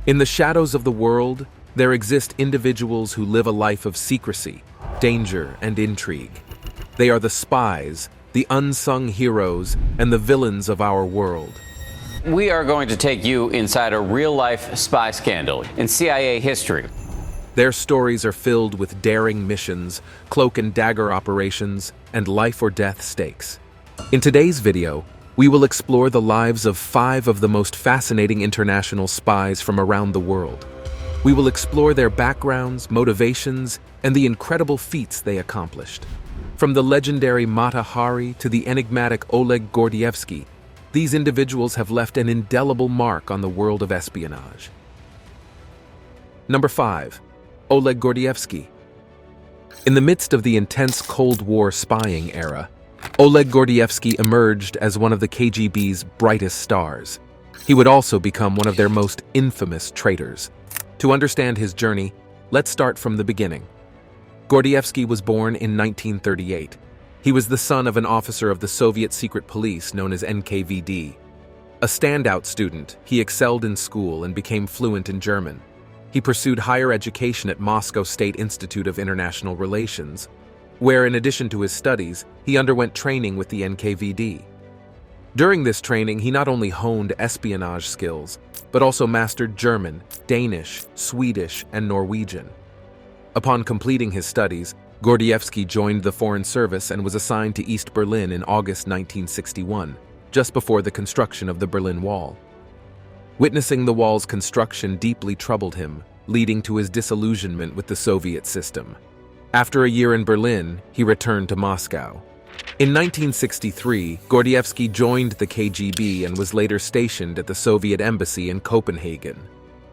In the shadows of the world, there exist individuals who live a life of secrecy, danger, and intrigue. They are the spies, the unsung heroes, and the villains of our world. We are going to take you inside a real-life spy scandal in CIA history. Their stories are filled with daring missions, cloak-and-dagger operations, and life-or-death stakes. In today's video, we will explore the lives of 5 of the most fascinating international spies from around the world. We will explore their backgrounds, motivations, and the incredible feats they accomplished. From the legendary Mata Hari to the enigmatic Oleg Gordievsky, these individuals have left an indelible mark on the world of espionage. Number 5. Oleg Gordievsky. In the midst of the intense Cold War spying era, Oleg Gordievsky emerged as one of the KGB's brightest stars. He would also become one of their most infamous traitors. To understand his journey, let's start from the beginning. Gordievsky was born in 1938. He was the son of an officer of the Soviet secret police known as NKVD. A standout student, he excelled in school and became fluent in German. He pursued higher education at Moscow State Institute of International Relations, where in addition to his studies, he underwent training with the NKVD. During this training, he not only honed espionage skills, but also mastered German, Danish, Swedish, and Norwegian. Upon completing his studies, Gordievsky joined the Foreign Service and was assigned to East Berlin in August 1961, just before the construction of the Berlin Wall. Witnessing the wall's construction deeply troubled him, leading to his disillusionment with the Soviet system. After a year in Berlin, he returned to Moscow. In 1963, Gordievsky joined the KGB and was later stationed at the Soviet embassy in Copenhagen.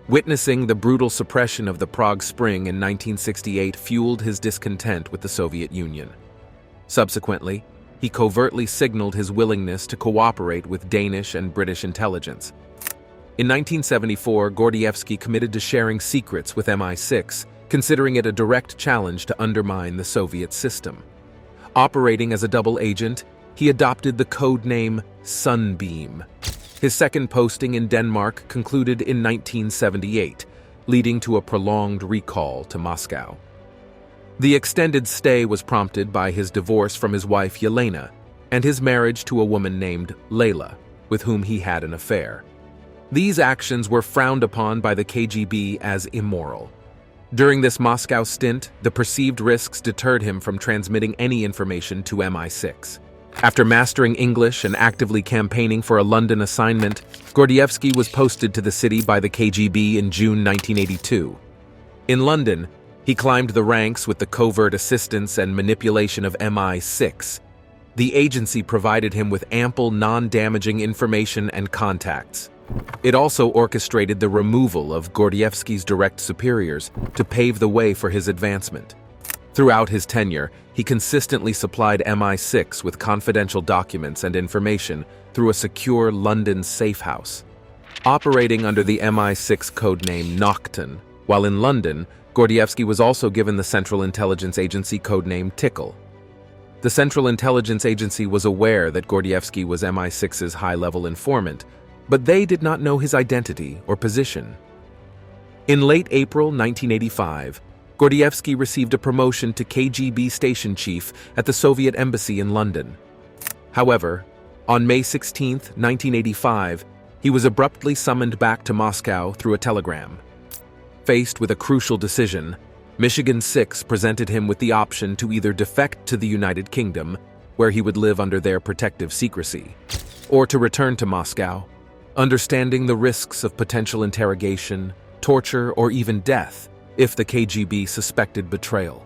Witnessing the brutal suppression of the Prague Spring in 1968 fueled his discontent with the Soviet Union. Subsequently, he covertly signaled his willingness to cooperate with Danish and British intelligence. In 1974, Gordievsky committed to sharing secrets with MI6, considering it a direct challenge to undermine the Soviet system. Operating as a double agent, he adopted the code name Sunbeam. His second posting in Denmark concluded in 1978, leading to a prolonged recall to Moscow. The extended stay was prompted by his divorce from his wife Yelena and his marriage to a woman named Layla, with whom he had an affair. These actions were frowned upon by the KGB as immoral. During this Moscow stint, the perceived risks deterred him from transmitting any information to MI6. After mastering English and actively campaigning for a London assignment, Gordievsky was posted to the city by the KGB in June 1982. In London, he climbed the ranks with the covert assistance and manipulation of MI6. The agency provided him with ample non-damaging information and contacts. It also orchestrated the removal of Gordievsky's direct superiors to pave the way for his advancement. Throughout his tenure, he consistently supplied MI6 with confidential documents and information through a secure London safe house. Operating under the MI6 codename Nocton, while in London, Gordievsky was also given the Central Intelligence Agency codename Tickle. The Central Intelligence Agency was aware that Gordievsky was MI6's high-level informant, but they did not know his identity or position. In late April 1985, Gordievsky received a promotion to KGB station chief at the Soviet embassy in London. However, on May 16, 1985, he was abruptly summoned back to Moscow through a telegram. Faced with a crucial decision, Michigan 6 presented him with the option to either defect to the United Kingdom, where he would live under their protective secrecy, or to return to Moscow, understanding the risks of potential interrogation, torture, or even death if the KGB suspected betrayal.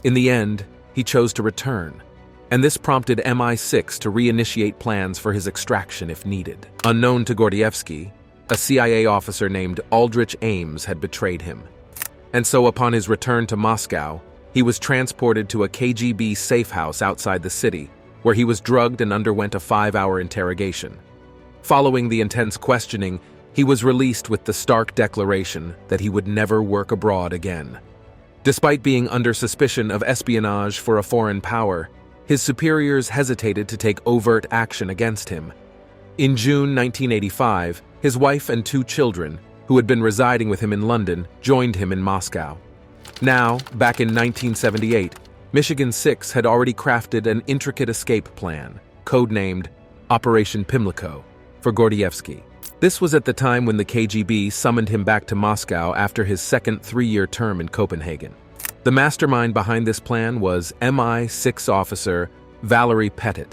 In the end, he chose to return, and this prompted MI6 to reinitiate plans for his extraction if needed. Unknown to Gordievsky, a CIA officer named Aldrich Ames had betrayed him, and so upon his return to Moscow, he was transported to a KGB safe house outside the city, where he was drugged and underwent a 5-hour interrogation. Following the intense questioning, he was released with the stark declaration that he would never work abroad again. Despite being under suspicion of espionage for a foreign power, his superiors hesitated to take overt action against him. In June 1985, his wife and 2 children, who had been residing with him in London, joined him in Moscow. Now, back in 1978, Michigan 6 had already crafted an intricate escape plan, codenamed Operation Pimlico, for Gordievsky. This was at the time when the KGB summoned him back to Moscow after his second three-year term in Copenhagen. The mastermind behind this plan was MI6 officer Valery Petit.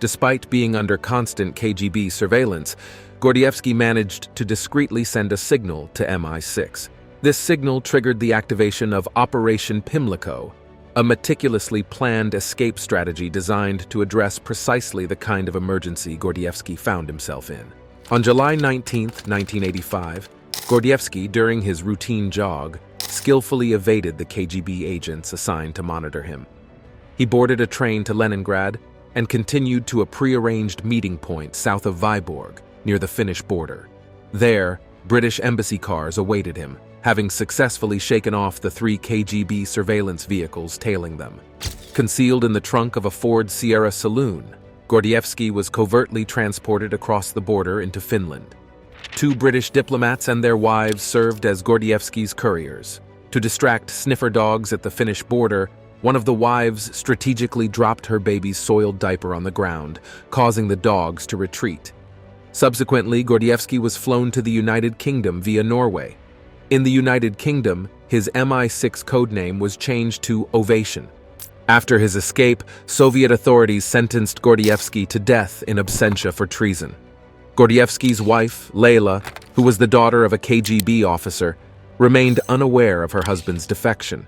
Despite being under constant KGB surveillance, Gordievsky managed to discreetly send a signal to MI6. This signal triggered the activation of Operation Pimlico, a meticulously planned escape strategy designed to address precisely the kind of emergency Gordievsky found himself in. On July 19, 1985, Gordievsky, during his routine jog, skillfully evaded the KGB agents assigned to monitor him. He boarded a train to Leningrad and continued to a prearranged meeting point south of Vyborg, near the Finnish border. There, British embassy cars awaited him, having successfully shaken off the 3 KGB surveillance vehicles tailing them. Concealed in the trunk of a Ford Sierra saloon, Gordievsky was covertly transported across the border into Finland. 2 British diplomats and their wives served as Gordievsky's couriers. To distract sniffer dogs at the Finnish border, one of the wives strategically dropped her baby's soiled diaper on the ground, causing the dogs to retreat. Subsequently, Gordievsky was flown to the United Kingdom via Norway. In the United Kingdom, his MI6 codename was changed to Ovation. After his escape, Soviet authorities sentenced Gordievsky to death in absentia for treason. Gordievsky's wife, Leila, who was the daughter of a KGB officer, remained unaware of her husband's defection.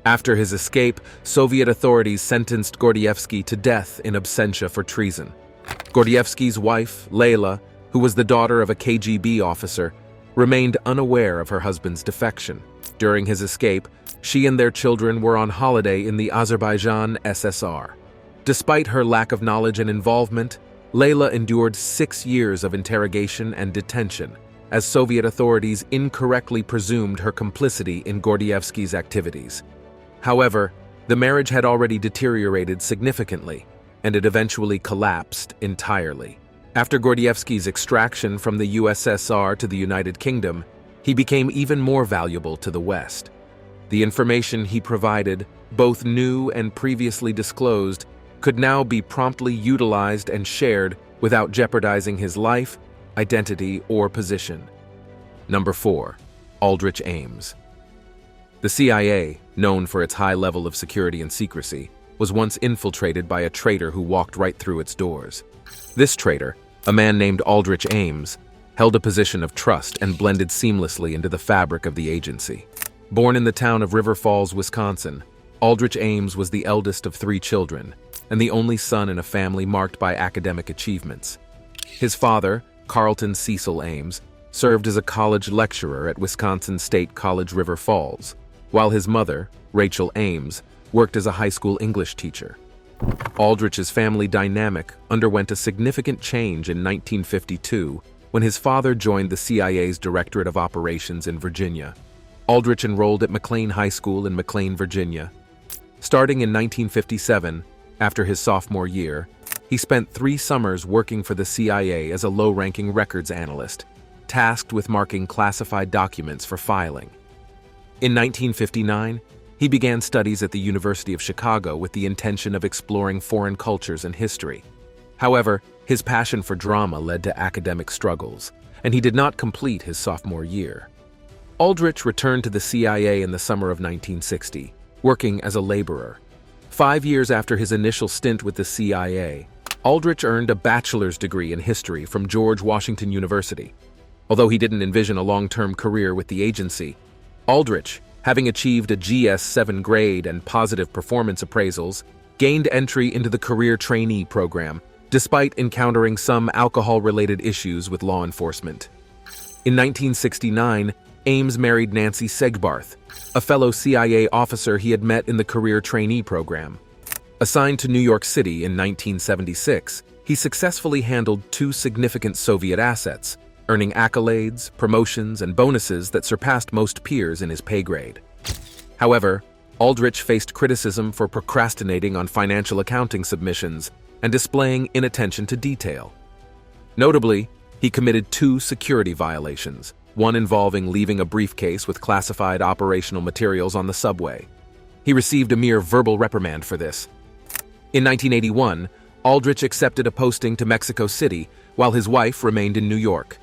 After his escape, Soviet authorities sentenced Gordievsky to death in absentia for treason. Gordievsky's wife, Leila, who was the daughter of a KGB officer, remained unaware of her husband's defection. During his escape, she and their children were on holiday in the Azerbaijan SSR. Despite her lack of knowledge and involvement, Leila endured 6 years of interrogation and detention, as Soviet authorities incorrectly presumed her complicity in Gordievsky's activities. However, the marriage had already deteriorated significantly, and it eventually collapsed entirely. After Gordievsky's extraction from the USSR to the United Kingdom, he became even more valuable to the West. The information he provided, both new and previously disclosed, could now be promptly utilized and shared without jeopardizing his life, identity, or position. Number 4. Aldrich Ames. The CIA, known for its high level of security and secrecy, was once infiltrated by a traitor who walked right through its doors. This traitor, a man named Aldrich Ames, held a position of trust and blended seamlessly into the fabric of the agency. Born in the town of River Falls, Wisconsin, Aldrich Ames was the eldest of 3 children and the only son in a family marked by academic achievements. His father, Carlton Cecil Ames, served as a college lecturer at Wisconsin State College River Falls, while his mother, Rachel Ames, worked as a high school English teacher. Aldrich's family dynamic underwent a significant change in 1952 when his father joined the CIA's Directorate of Operations in Virginia. Aldrich enrolled at McLean High School in McLean, Virginia. Starting in 1957, after his sophomore year, he spent 3 summers working for the CIA as a low-ranking records analyst, tasked with marking classified documents for filing. In 1959, he began studies at the University of Chicago with the intention of exploring foreign cultures and history. However, his passion for drama led to academic struggles, and he did not complete his sophomore year. Aldrich returned to the CIA in the summer of 1960, working as a laborer. 5 years after his initial stint with the CIA, Aldrich earned a bachelor's degree in history from George Washington University. Although he didn't envision a long-term career with the agency, Aldrich, having achieved a GS-7 grade and positive performance appraisals, gained entry into the career trainee program, despite encountering some alcohol-related issues with law enforcement. In 1969, Ames married Nancy Segbarth, a fellow CIA officer he had met in the career trainee program. Assigned to New York City in 1976, he successfully handled 2 significant Soviet assets, earning accolades, promotions, and bonuses that surpassed most peers in his pay grade. However, Aldrich faced criticism for procrastinating on financial accounting submissions and displaying inattention to detail. Notably, he committed 2 security violations, one involving leaving a briefcase with classified operational materials on the subway. He received a mere verbal reprimand for this. In 1981, Aldrich accepted a posting to Mexico City while his wife remained in New York.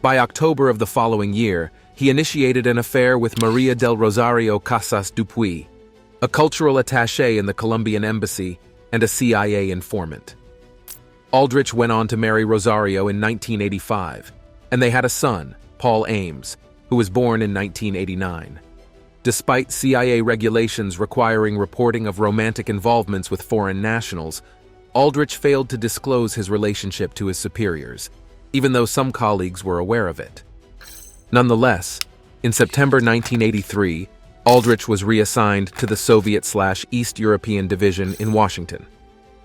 By October of the following year, he initiated an affair with Maria del Rosario Casas Dupuy, a cultural attaché in the Colombian embassy and a CIA informant. Aldrich went on to marry Rosario in 1985, and they had a son, Paul Ames, who was born in 1989. Despite CIA regulations requiring reporting of romantic involvements with foreign nationals, Aldrich failed to disclose his relationship to his superiors, even though some colleagues were aware of it. Nonetheless, in September 1983, Aldrich was reassigned to the Soviet/East European Division in Washington.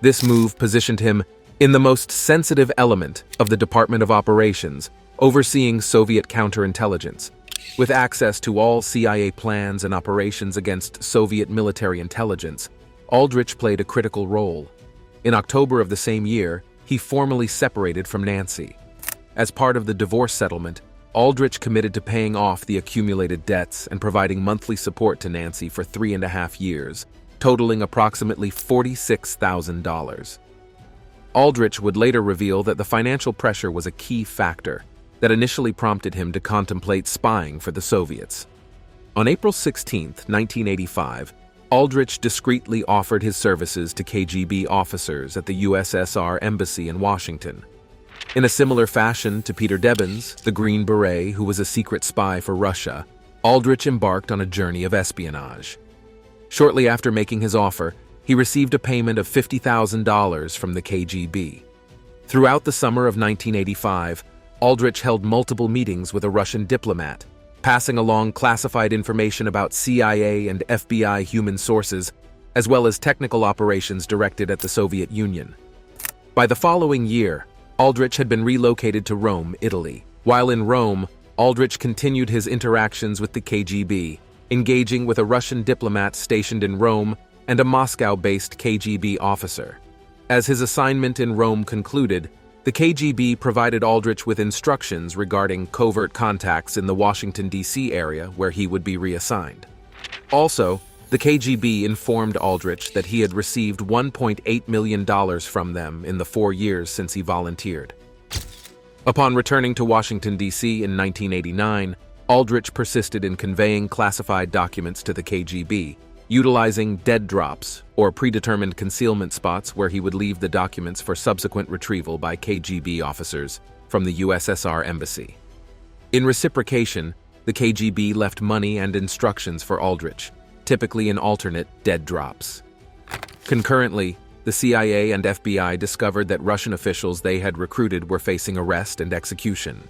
This move positioned him in the most sensitive element of the Department of Operations, overseeing Soviet counterintelligence. With access to all CIA plans and operations against Soviet military intelligence, Aldrich played a critical role. In October of the same year, he formally separated from Nancy. As part of the divorce settlement, Aldrich committed to paying off the accumulated debts and providing monthly support to Nancy for 3.5 years, totaling approximately $46,000. Aldrich would later reveal that the financial pressure was a key factor that initially prompted him to contemplate spying for the Soviets. On April 16, 1985, Aldrich discreetly offered his services to KGB officers at the USSR Embassy in Washington. In a similar fashion to Peter Debbins, the Green Beret who was a secret spy for Russia, Aldrich embarked on a journey of espionage. Shortly after making his offer, he received a payment of $50,000 from the KGB. Throughout the summer of 1985, Aldrich held multiple meetings with a Russian diplomat, passing along classified information about CIA and FBI human sources, as well as technical operations directed at the Soviet Union. By the following year, Aldrich had been relocated to Rome, Italy. While in Rome, Aldrich continued his interactions with the KGB, engaging with a Russian diplomat stationed in Rome and a Moscow-based KGB officer. As his assignment in Rome concluded, the KGB provided Aldrich with instructions regarding covert contacts in the Washington, D.C. area where he would be reassigned. Also, the KGB informed Aldrich that he had received $1.8 million from them in the 4 years since he volunteered. Upon returning to Washington, D.C. in 1989, Aldrich persisted in conveying classified documents to the KGB, utilizing dead drops, or predetermined concealment spots where he would leave the documents for subsequent retrieval by KGB officers from the USSR Embassy. In reciprocation, the KGB left money and instructions for Aldrich, typically in alternate dead drops. Concurrently, the CIA and FBI discovered that Russian officials they had recruited were facing arrest and execution.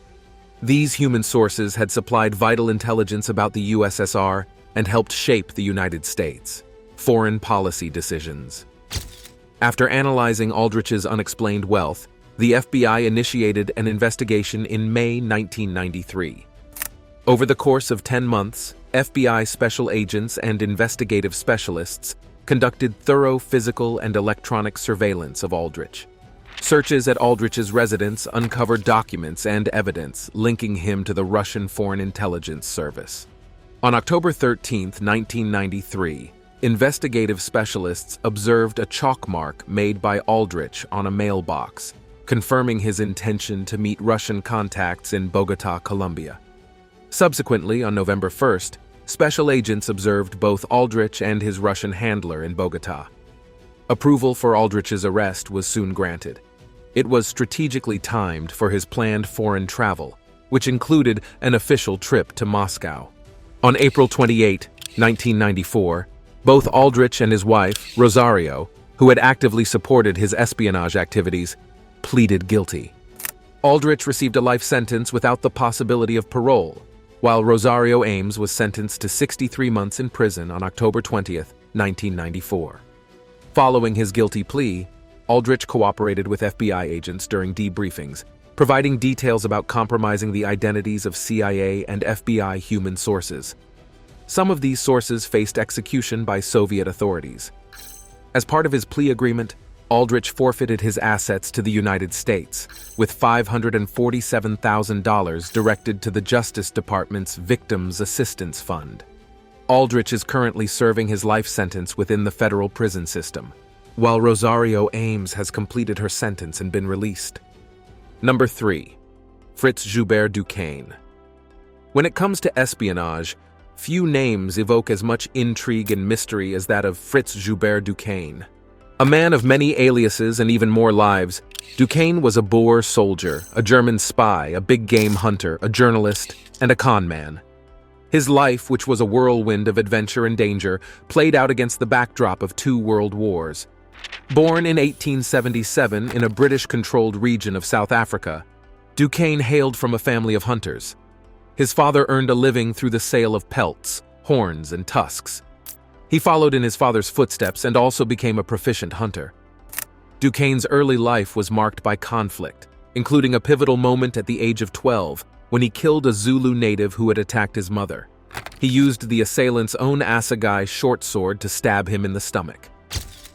These human sources had supplied vital intelligence about the USSR and helped shape the United States' foreign policy decisions. After analyzing Aldrich's unexplained wealth, the FBI initiated an investigation in May 1993. Over the course of 10 months, FBI special agents and investigative specialists conducted thorough physical and electronic surveillance of Aldrich. Searches at Aldrich's residence uncovered documents and evidence linking him to the Russian Foreign Intelligence Service. On October 13, 1993, investigative specialists observed a chalk mark made by Aldrich on a mailbox, confirming his intention to meet Russian contacts in Bogota, Colombia. Subsequently, on November 1st, special agents observed both Aldrich and his Russian handler in Bogota. Approval for Aldrich's arrest was soon granted. It was strategically timed for his planned foreign travel, which included an official trip to Moscow. On April 28, 1994, both Aldrich and his wife, Rosario, who had actively supported his espionage activities, pleaded guilty. Aldrich received a life sentence without the possibility of parole, while Rosario Ames was sentenced to 63 months in prison on October 20, 1994. Following his guilty plea, Aldrich cooperated with FBI agents during debriefings, providing details about compromising the identities of CIA and FBI human sources. Some of these sources faced execution by Soviet authorities. As part of his plea agreement, Aldrich forfeited his assets to the United States, with $547,000 directed to the Justice Department's Victims Assistance Fund. Aldrich is currently serving his life sentence within the federal prison system, while Rosario Ames has completed her sentence and been released. Number 3. Fritz Joubert Duquesne. When it comes to espionage, few names evoke as much intrigue and mystery as that of Fritz Joubert Duquesne. A man of many aliases and even more lives, Duquesne was a Boer soldier, a German spy, a big-game hunter, a journalist, and a con man. His life, which was a whirlwind of adventure and danger, played out against the backdrop of 2 world wars. Born in 1877 in a British-controlled region of South Africa, Duquesne hailed from a family of hunters. His father earned a living through the sale of pelts, horns, and tusks. He followed in his father's footsteps and also became a proficient hunter. Duquesne's early life was marked by conflict, including a pivotal moment at the age of 12 when he killed a Zulu native who had attacked his mother. He used the assailant's own assegai short sword to stab him in the stomach.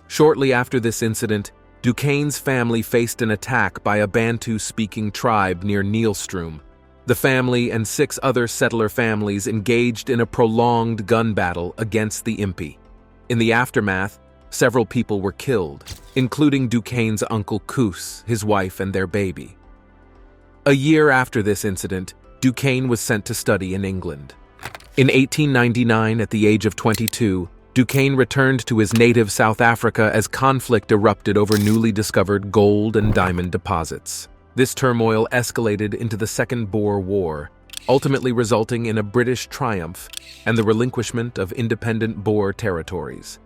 Shortly after this incident, Duquesne's family faced an attack by a Bantu-speaking tribe near Neelstrom. The family and 6 other settler families engaged in a prolonged gun battle against the Impi. In the aftermath, several people were killed, including Duquesne's uncle Koos, his wife, and their baby. A year after this incident, Duquesne was sent to study in England. In 1899, at the age of 22, Duquesne returned to his native South Africa as conflict erupted over newly discovered gold and diamond deposits. This turmoil escalated into the Second Boer War, ultimately resulting in a British triumph and the relinquishment of independent Boer territories.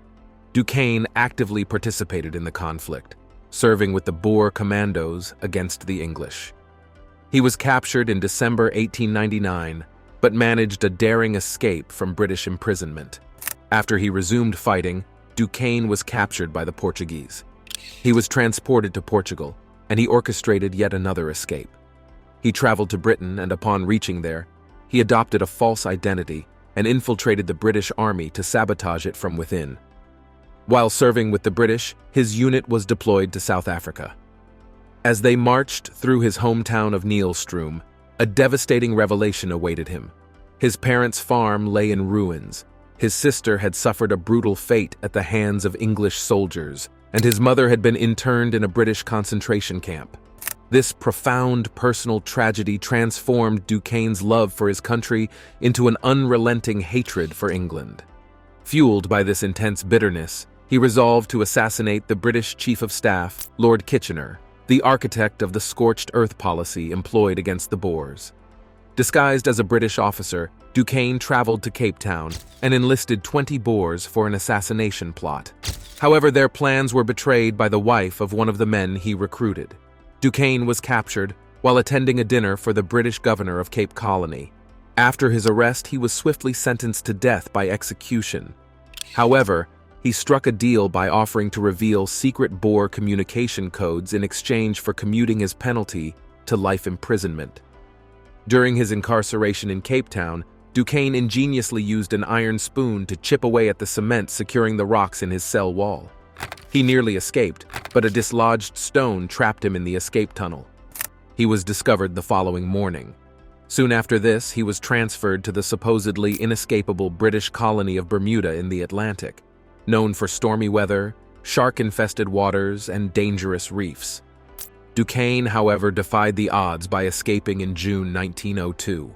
Duquesne actively participated in the conflict, serving with the Boer commandos against the English. He was captured in December 1899, but managed a daring escape from British imprisonment. After he resumed fighting, Duquesne was captured by the Portuguese. He was transported to Portugal, and he orchestrated yet another escape. He traveled to Britain, and upon reaching there, he adopted a false identity and infiltrated the British Army to sabotage it from within. While serving with the British, his unit was deployed to South Africa. As they marched through his hometown of Neelstrom, a devastating revelation awaited him. His parents' farm lay in ruins. His sister had suffered a brutal fate at the hands of English soldiers, and his mother had been interned in a British concentration camp. This profound personal tragedy transformed Duquesne's love for his country into an unrelenting hatred for England. Fueled by this intense bitterness, he resolved to assassinate the British Chief of Staff, Lord Kitchener, the architect of the scorched earth policy employed against the Boers. Disguised as a British officer, Duquesne traveled to Cape Town and enlisted 20 Boers for an assassination plot. However, their plans were betrayed by the wife of one of the men he recruited. Duquesne was captured while attending a dinner for the British governor of Cape Colony. After his arrest, he was swiftly sentenced to death by execution. However, he struck a deal by offering to reveal secret Boer communication codes in exchange for commuting his penalty to life imprisonment. During his incarceration in Cape Town, Duquesne ingeniously used an iron spoon to chip away at the cement securing the rocks in his cell wall. He nearly escaped, but a dislodged stone trapped him in the escape tunnel. He was discovered the following morning. Soon after this, he was transferred to the supposedly inescapable British colony of Bermuda in the Atlantic, known for stormy weather, shark-infested waters, and dangerous reefs. Duquesne, however, defied the odds by escaping in June 1902.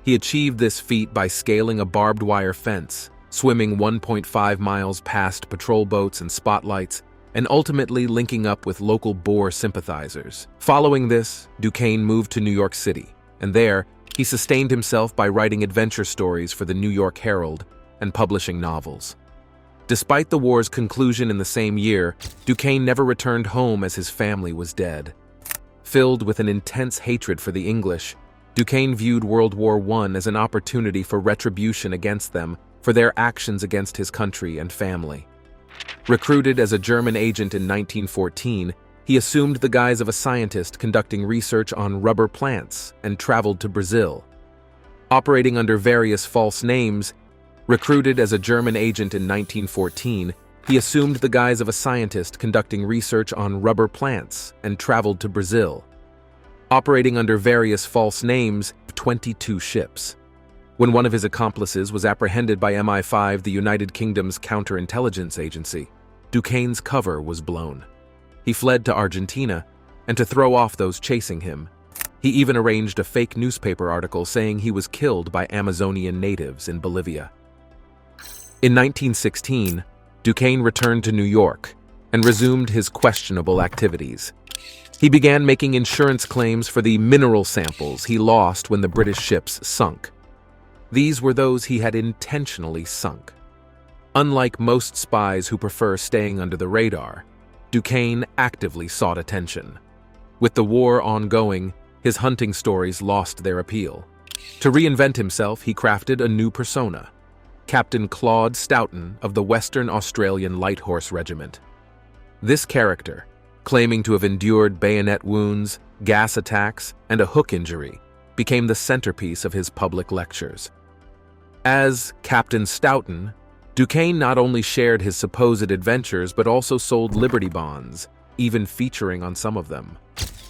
He achieved this feat by scaling a barbed wire fence, swimming 1.5 miles past patrol boats and spotlights, and ultimately linking up with local Boer sympathizers. Following this, Duquesne moved to New York City, and there, he sustained himself by writing adventure stories for the New York Herald and publishing novels. Despite the war's conclusion in the same year, Duquesne never returned home as his family was dead. Filled with an intense hatred for the English, Duquesne viewed World War I as an opportunity for retribution against them for their actions against his country and family. Recruited as a German agent in 1914, he assumed the guise of a scientist conducting research on rubber plants and traveled to Brazil. Operating under various false names, recruited as a German agent in 1914, He assumed the guise of a scientist conducting research on rubber plants and traveled to Brazil, operating under various false names, 22 ships. When one of his accomplices was apprehended by MI5, the United Kingdom's counterintelligence agency, Duquesne's cover was blown. He fled to Argentina, and to throw off those chasing him, he even arranged a fake newspaper article saying he was killed by Amazonian natives in Bolivia. In 1916, Duquesne returned to New York and resumed his questionable activities. He began making insurance claims for the mineral samples he lost when the British ships sunk. These were those he had intentionally sunk. Unlike most spies who prefer staying under the radar, Duquesne actively sought attention. With the war ongoing, his hunting stories lost their appeal. To reinvent himself, he crafted a new persona, Captain Claude Stoughton of the Western Australian Light Horse Regiment. This character, claiming to have endured bayonet wounds, gas attacks, and a hook injury, became the centerpiece of his public lectures. As Captain Stoughton, Duquesne not only shared his supposed adventures but also sold Liberty bonds, even featuring on some of them.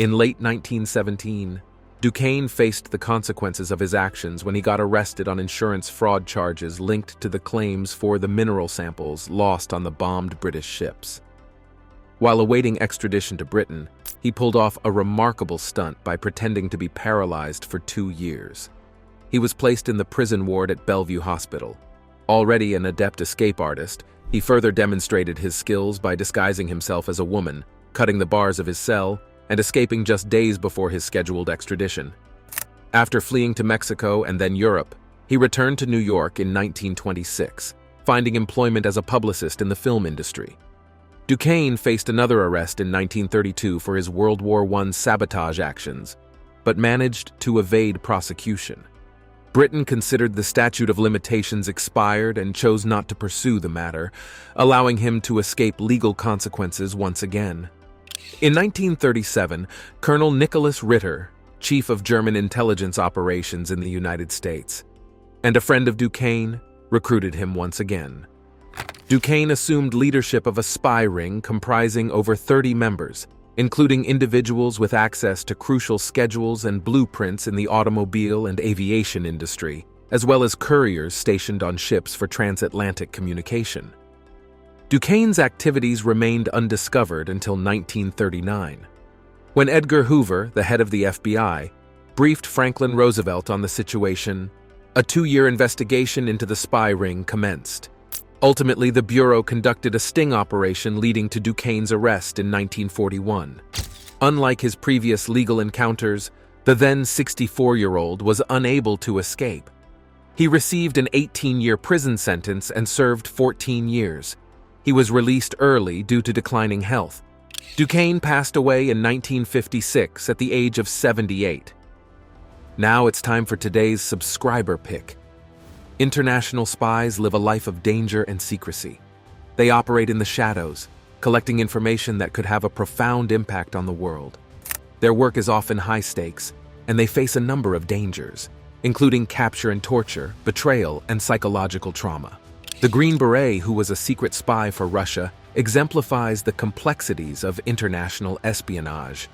In late 1917, Duquesne faced the consequences of his actions when he got arrested on insurance fraud charges linked to the claims for the mineral samples lost on the bombed British ships. While awaiting extradition to Britain, he pulled off a remarkable stunt by pretending to be paralyzed for 2 years. He was placed in the prison ward at Bellevue Hospital. Already an adept escape artist, he further demonstrated his skills by disguising himself as a woman, cutting the bars of his cell, and escaping just days before his scheduled extradition. After fleeing to Mexico and then Europe, he returned to New York in 1926, finding employment as a publicist in the film industry. Duquesne faced another arrest in 1932 for his World War I sabotage actions, but managed to evade prosecution. Britain considered the statute of limitations expired and chose not to pursue the matter, allowing him to escape legal consequences once again. In 1937, Colonel Nicholas Ritter, chief of German intelligence operations in the United States, and a friend of Duquesne, recruited him once again. Duquesne assumed leadership of a spy ring comprising over 30 members, including individuals with access to crucial schedules and blueprints in the automobile and aviation industry, as well as couriers stationed on ships for transatlantic communication. Duquesne's activities remained undiscovered until 1939, when Edgar Hoover, the head of the FBI, briefed Franklin Roosevelt on the situation. A 2-year investigation into the spy ring commenced. Ultimately, the Bureau conducted a sting operation leading to Duquesne's arrest in 1941. Unlike his previous legal encounters, the then 64-year-old was unable to escape. He received an 18-year prison sentence and served 14 years. He was released early due to declining health. Duquesne passed away in 1956 at the age of 78. Now it's time for today's subscriber pick. International spies live a life of danger and secrecy. They operate in the shadows, collecting information that could have a profound impact on the world. Their work is often high stakes, and they face a number of dangers, including capture and torture, betrayal, and psychological trauma. The Green Beret, who was a secret spy for Russia, exemplifies the complexities of international espionage.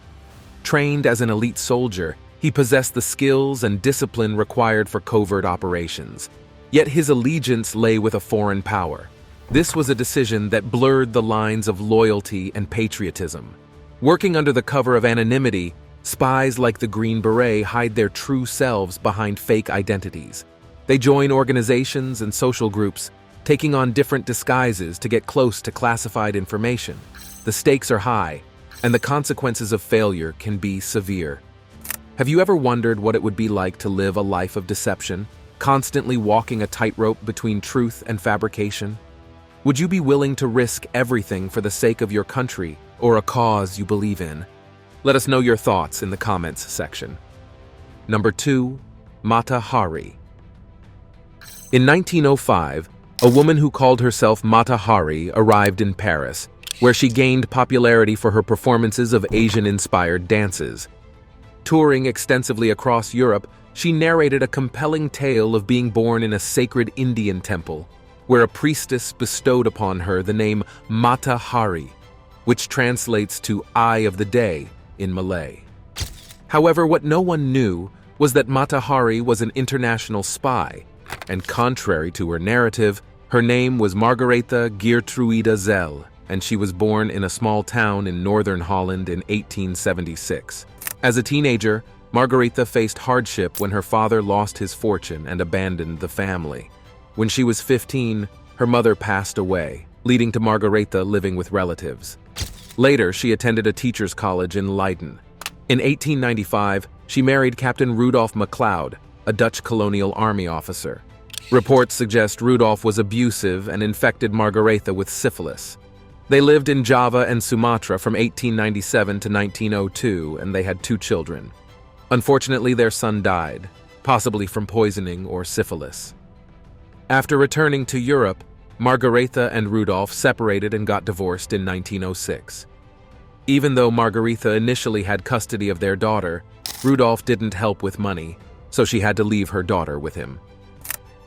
Trained as an elite soldier, he possessed the skills and discipline required for covert operations. Yet his allegiance lay with a foreign power. This was a decision that blurred the lines of loyalty and patriotism. Working under the cover of anonymity, spies like the Green Beret hide their true selves behind fake identities. They join organizations and social groups, taking on different disguises to get close to classified information. The stakes are high, and the consequences of failure can be severe. Have you ever wondered what it would be like to live a life of deception, constantly walking a tightrope between truth and fabrication? Would you be willing to risk everything for the sake of your country or a cause you believe in? Let us know your thoughts in the comments section. Number 2. Mata Hari. In 1905, a woman who called herself Mata Hari arrived in Paris, where she gained popularity for her performances of Asian-inspired dances. Touring extensively across Europe, she narrated a compelling tale of being born in a sacred Indian temple, where a priestess bestowed upon her the name Mata Hari, which translates to Eye of the Day in Malay. However, what no one knew was that Mata Hari was an international spy, and contrary to her narrative, her name was Margaretha Geertruida Zell, and she was born in a small town in northern Holland in 1876. As a teenager, Margaretha faced hardship when her father lost his fortune and abandoned the family. When she was 15, her mother passed away, leading to Margaretha living with relatives. Later, she attended a teacher's college in Leiden. In 1895, she married Captain Rudolf MacLeod, a Dutch colonial army officer. Reports suggest Rudolf was abusive and infected Margaretha with syphilis. They lived in Java and Sumatra from 1897 to 1902, and they had 2 children. Unfortunately, their son died, possibly from poisoning or syphilis. After returning to Europe, Margaretha and Rudolf separated and got divorced in 1906. Even though Margaretha initially had custody of their daughter, Rudolf didn't help with money, so she had to leave her daughter with him.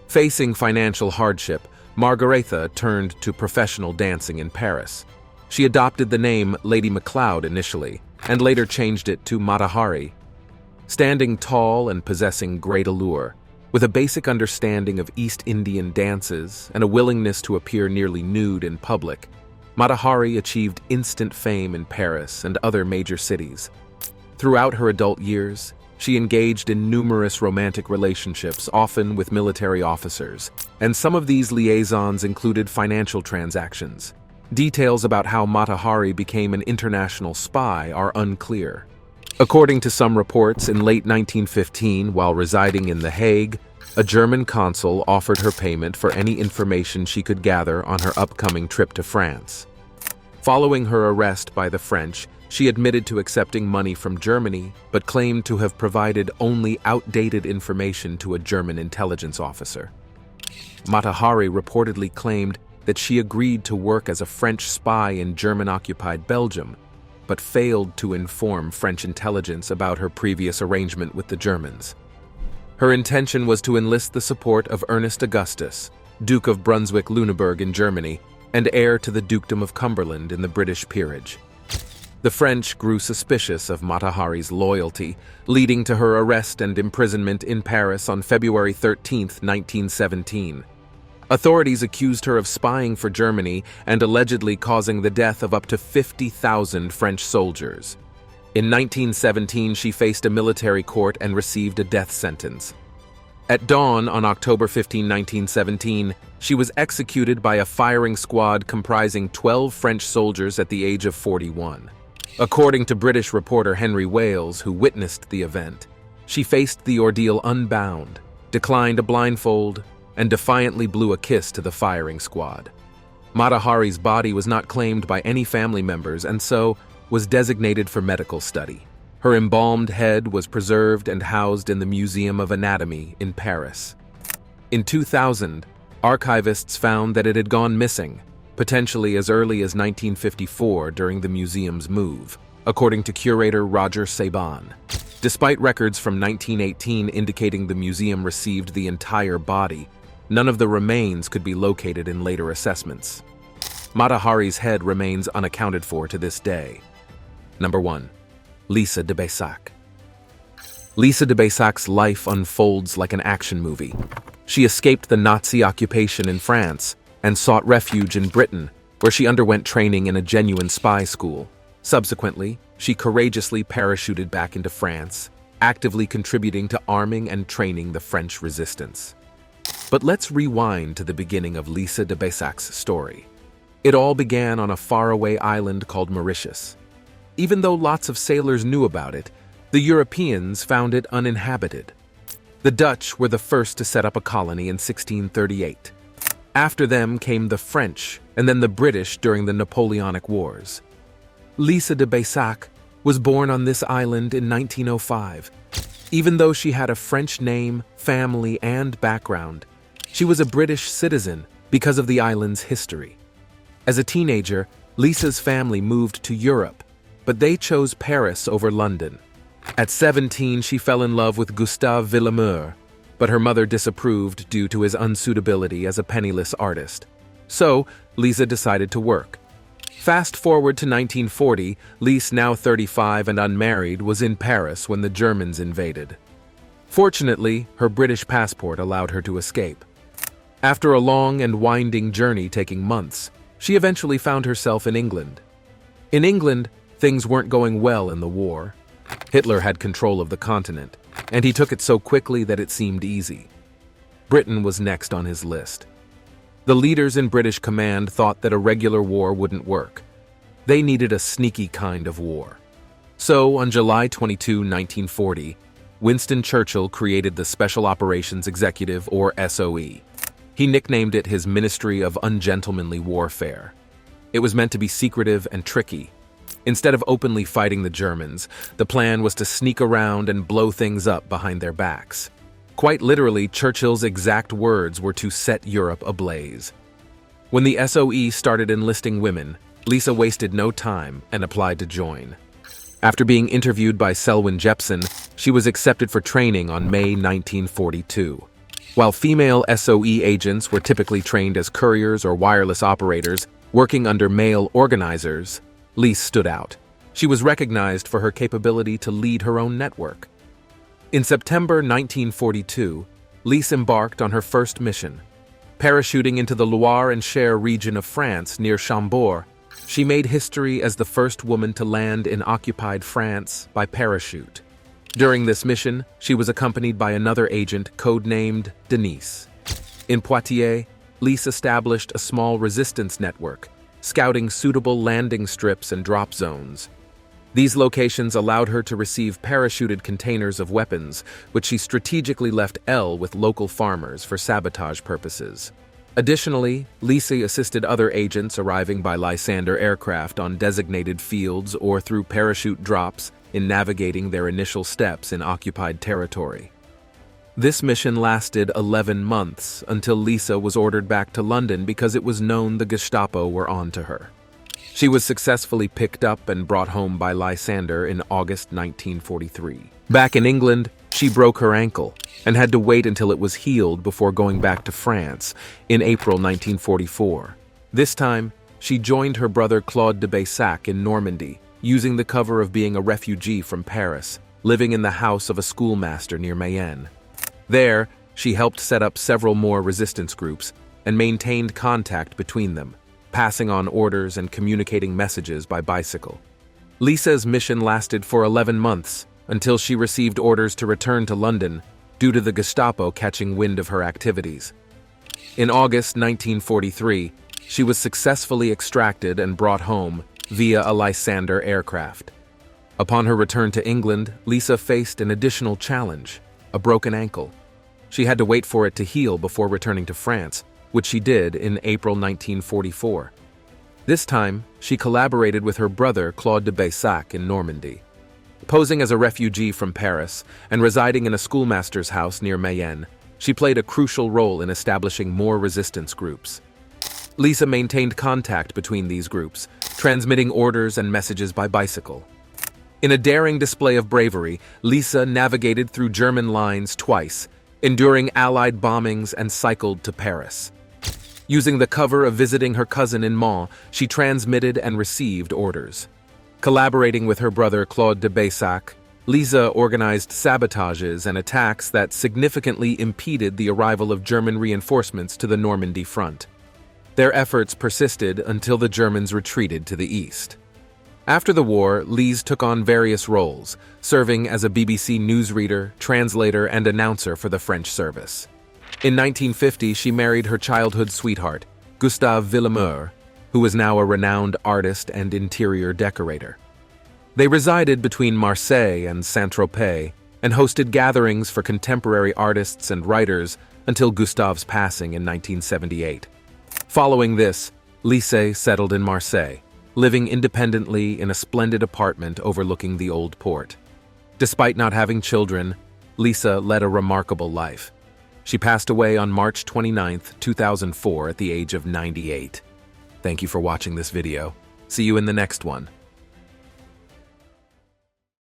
Facing financial hardship, Margaretha turned to professional dancing in Paris. She adopted the name Lady MacLeod initially, and later changed it to Mata Hari. Standing tall and possessing great allure, with a basic understanding of East Indian dances and a willingness to appear nearly nude in public, Mata Hari achieved instant fame in Paris and other major cities. Throughout her adult years, she engaged in numerous romantic relationships, often with military officers, and some of these liaisons included financial transactions. Details about how Mata Hari became an international spy are unclear. According to some reports, in late 1915, while residing in The Hague, a German consul offered her payment for any information she could gather on her upcoming trip to France. Following her arrest by the French, she admitted to accepting money from Germany, but claimed to have provided only outdated information to a German intelligence officer. Mata Hari reportedly claimed that she agreed to work as a French spy in German-occupied Belgium, but failed to inform French intelligence about her previous arrangement with the Germans. Her intention was to enlist the support of Ernest Augustus, Duke of Brunswick-Lüneburg in Germany, and heir to the Dukedom of Cumberland in the British peerage. The French grew suspicious of Mata Hari's loyalty, leading to her arrest and imprisonment in Paris on February 13, 1917. Authorities accused her of spying for Germany and allegedly causing the death of up to 50,000 French soldiers. In 1917, she faced a military court and received a death sentence. At dawn on October 15, 1917, she was executed by a firing squad comprising 12 French soldiers at the age of 41. According to British reporter Henry Wales, who witnessed the event, she faced the ordeal unbound, declined a blindfold, and defiantly blew a kiss to the firing squad. Mata Hari's body was not claimed by any family members and so was designated for medical study. Her embalmed head was preserved and housed in the Museum of Anatomy in Paris. In 2000, archivists found that it had gone missing, potentially as early as 1954 during the museum's move, according to curator Roger Saban. Despite records from 1918 indicating the museum received the entire body, none of the remains could be located in later assessments. Mata Hari's head remains unaccounted for to this day. Number 1. Lisa de Baissac. Lisa de Baissac's life unfolds like an action movie. She escaped the Nazi occupation in France and sought refuge in Britain, where she underwent training in a genuine spy school. Subsequently, she courageously parachuted back into France, actively contributing to arming and training the French resistance. But let's rewind to the beginning of Lisa de Baissac's story. It all began on a faraway island called Mauritius. Even though lots of sailors knew about it, the Europeans found it uninhabited. The Dutch were the first to set up a colony in 1638. After them came the French, and then the British during the Napoleonic Wars. Lisa de Baissac was born on this island in 1905. Even though she had a French name, family, and background, she was a British citizen because of the island's history. As a teenager, Lisa's family moved to Europe, but they chose Paris over London. At 17, she fell in love with Gustave Villemur, but her mother disapproved due to his unsuitability as a penniless artist. So, Lisa decided to work. Fast forward to 1940, Lise, now 35 and unmarried, was in Paris when the Germans invaded. Fortunately, her British passport allowed her to escape. After a long and winding journey taking months, she eventually found herself in England. In England, things weren't going well in the war. Hitler had control of the continent, and he took it so quickly that it seemed easy. Britain was next on his list. The leaders in British command thought that a regular war wouldn't work. They needed a sneaky kind of war. So, on July 22, 1940, Winston Churchill created the Special Operations Executive, or SOE. He nicknamed it his Ministry of Ungentlemanly Warfare. It was meant to be secretive and tricky. Instead of openly fighting the Germans, the plan was to sneak around and blow things up behind their backs. Quite literally, Churchill's exact words were to set Europe ablaze. When the SOE started enlisting women, Lisa wasted no time and applied to join. After being interviewed by Selwyn Jepson, she was accepted for training on May 1942. While female SOE agents were typically trained as couriers or wireless operators, working under male organizers, Lise stood out. She was recognized for her capability to lead her own network. In September 1942, Lise embarked on her first mission. Parachuting into the Loire and Cher region of France near Chambord, she made history as the first woman to land in occupied France by parachute. During this mission, she was accompanied by another agent codenamed Denise. In Poitiers, Lise established a small resistance network, scouting suitable landing strips and drop zones. These locations allowed her to receive parachuted containers of weapons, which she strategically left with local farmers for sabotage purposes. Additionally, Lise assisted other agents arriving by Lysander aircraft on designated fields or through parachute drops in navigating their initial steps in occupied territory. This mission lasted 11 months until Lisa was ordered back to London because it was known the Gestapo were on to her. She was successfully picked up and brought home by Lysander in August 1943. Back in England, she broke her ankle and had to wait until it was healed before going back to France in April 1944. This time, she joined her brother Claude de Baissac in Normandy, using the cover of being a refugee from Paris, living in the house of a schoolmaster near Mayenne. There, she helped set up several more resistance groups and maintained contact between them, passing on orders and communicating messages by bicycle. Lisa's mission lasted for 11 months until she received orders to return to London due to the Gestapo catching wind of her activities. In August 1943, she was successfully extracted and brought home via a Lysander aircraft. Upon her return to England, Lisa faced an additional challenge: a broken ankle. She had to wait for it to heal before returning to France, which she did in April 1944. This time, she collaborated with her brother Claude de Baissac in Normandy. Posing as a refugee from Paris and residing in a schoolmaster's house near Mayenne, she played a crucial role in establishing more resistance groups. Lisa maintained contact between these groups, transmitting orders and messages by bicycle. In a daring display of bravery, Lisa navigated through German lines twice, enduring Allied bombings, and cycled to Paris. Using the cover of visiting her cousin in Mans, she transmitted and received orders. Collaborating with her brother Claude de Baissac, Lisa organized sabotages and attacks that significantly impeded the arrival of German reinforcements to the Normandy front. Their efforts persisted until the Germans retreated to the east. After the war, Lise took on various roles, serving as a BBC newsreader, translator, and announcer for the French service. In 1950, she married her childhood sweetheart, Gustave Villemeur, who was now a renowned artist and interior decorator. They resided between Marseille and Saint-Tropez and hosted gatherings for contemporary artists and writers until Gustave's passing in 1978. Following this, Lise settled in Marseille, living independently in a splendid apartment overlooking the old port. Despite not having children, Lisa led a remarkable life. She passed away on March 29, 2004 at the age of 98. Thank you for watching this video. See you in the next one.